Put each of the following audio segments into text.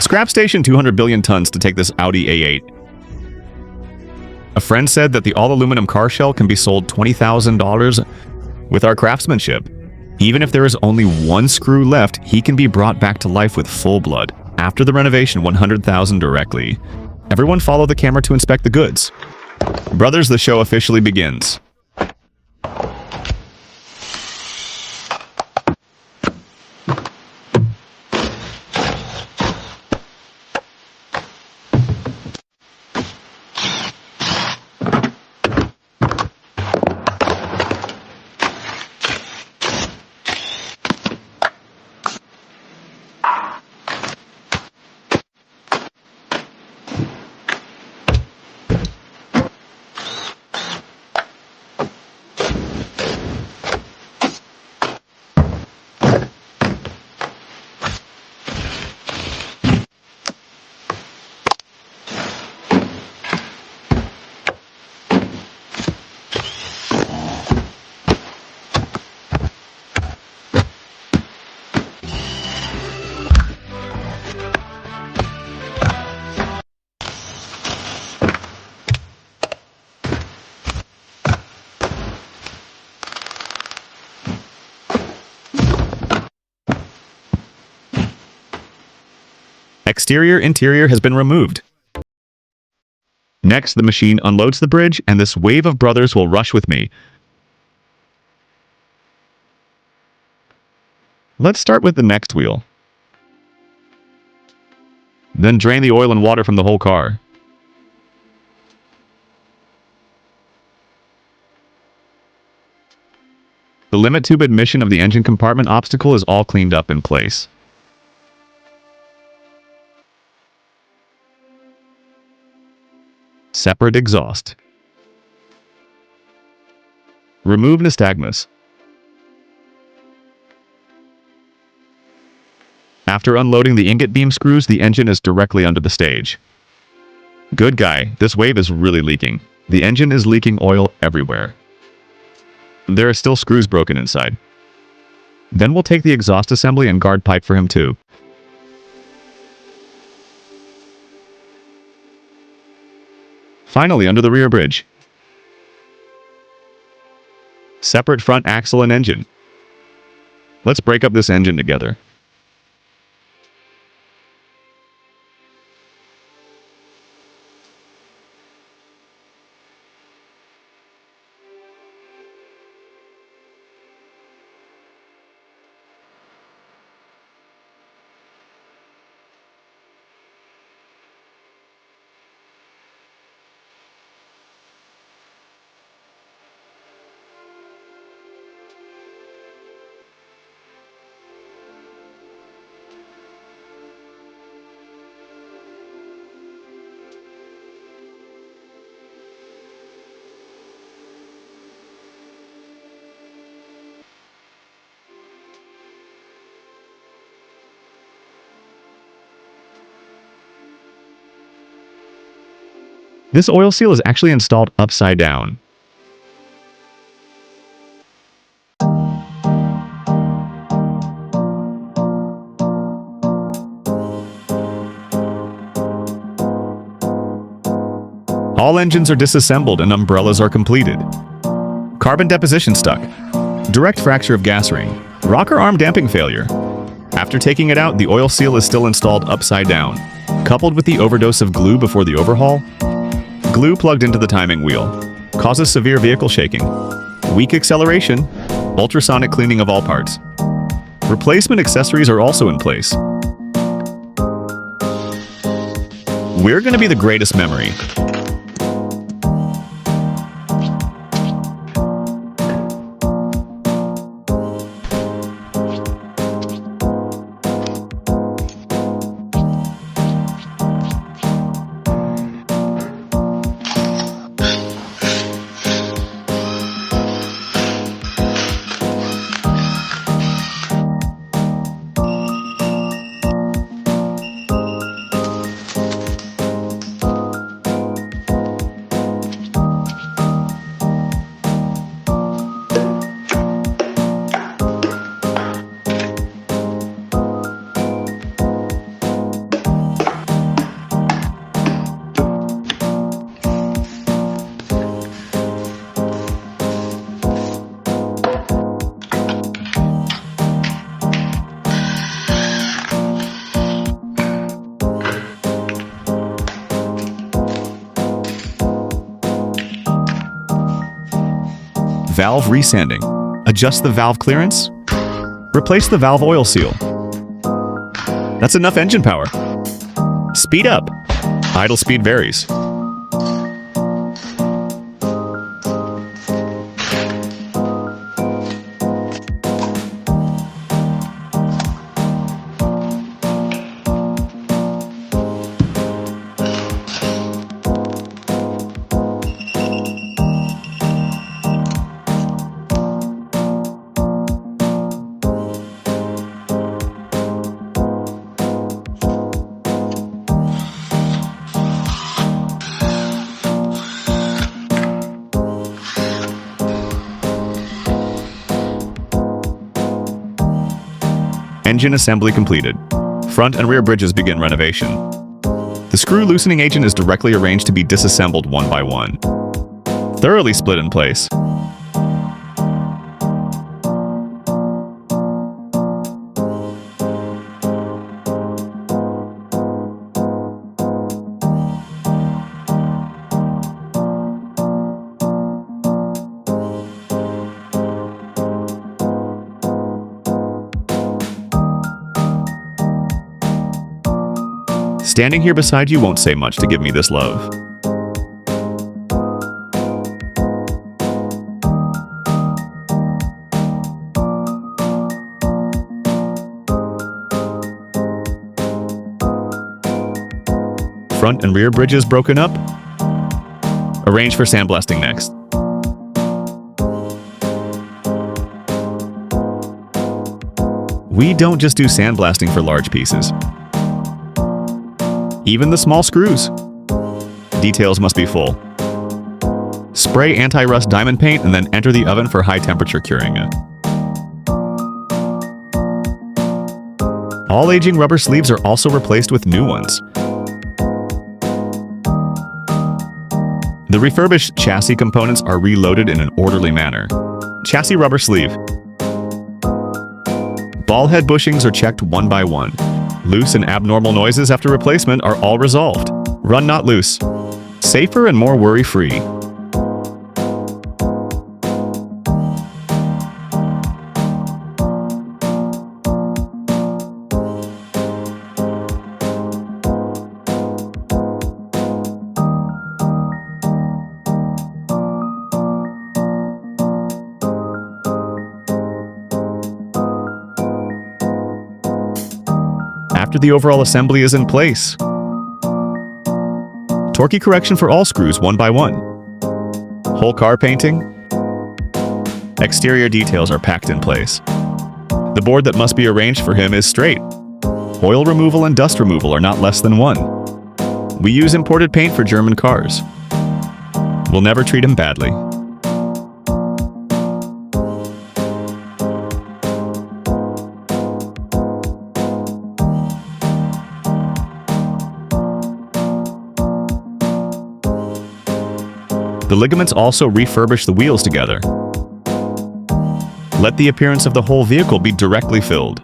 Scrap station 200 billion tons to take this Audi A8. A friend said that the all-aluminum car shell can be sold $20,000 with our craftsmanship. Even if there is only one screw left, he can be brought back to life with full blood. After the renovation, $100,000 directly. Everyone follow the camera to inspect the goods. Brothers, the show officially begins. Exterior, interior has been removed. Next, the machine unloads the bridge, and this wave of brothers will rush with me. Let's start with the next wheel. Then drain the oil and water from the whole car. The limit tube admission of the engine compartment obstacle is all cleaned up in place. Separate exhaust. Remove nystagmus. After unloading the ingot beam screws, the engine is directly under the stage. Good guy, this wave is really leaking. The engine is leaking oil everywhere. There are still screws broken inside. Then we'll take the exhaust assembly and guard pipe for him too. Finally, under the rear bridge. Separate front axle and engine. Let's break up this engine together. This oil seal is actually installed upside down. All engines are disassembled and umbrellas are completed. Carbon deposition stuck. Direct fracture of gas ring. Rocker arm damping failure. After taking it out, the oil seal is still installed upside down. Coupled with the overdose of glue before the overhaul, glue plugged into the timing wheel causes severe vehicle shaking, weak acceleration, ultrasonic cleaning of all parts. Replacement accessories are also in place. We're going to be the greatest memory. Valve resanding. Adjust the valve clearance. Replace the valve oil seal. That's enough engine power. Speed up. Idle speed varies. Engine assembly completed. Front and rear bridges begin renovation. The screw loosening agent is directly arranged to be disassembled one by one. Thoroughly split in place. Standing here beside you won't say much to give me this love. Front and rear bridges broken up. Arrange for sandblasting next. We don't just do sandblasting for large pieces. Even the small screws. Details must be full. Spray anti-rust diamond paint and then enter the oven for high temperature curing. All aging rubber sleeves are also replaced with new ones. The refurbished chassis components are reloaded in an orderly manner. Chassis rubber sleeve. Ball head bushings are checked one by one. Loose and abnormal noises after replacement are all resolved. Run not loose. Safer and more worry-free. After the overall assembly is in place. Torque correction for all screws one by one. Whole car painting. Exterior details are packed in place. The board that must be arranged for him is straight. Oil removal and dust removal are not less than one. We use imported paint for German cars. We'll never treat him badly. The ligaments also refurbish the wheels together. Let the appearance of the whole vehicle be directly filled.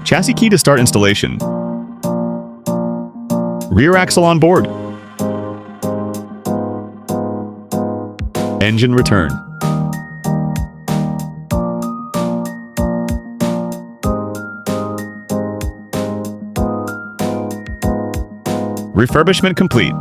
Chassis key to start installation. Rear axle on board. Engine return. Refurbishment complete.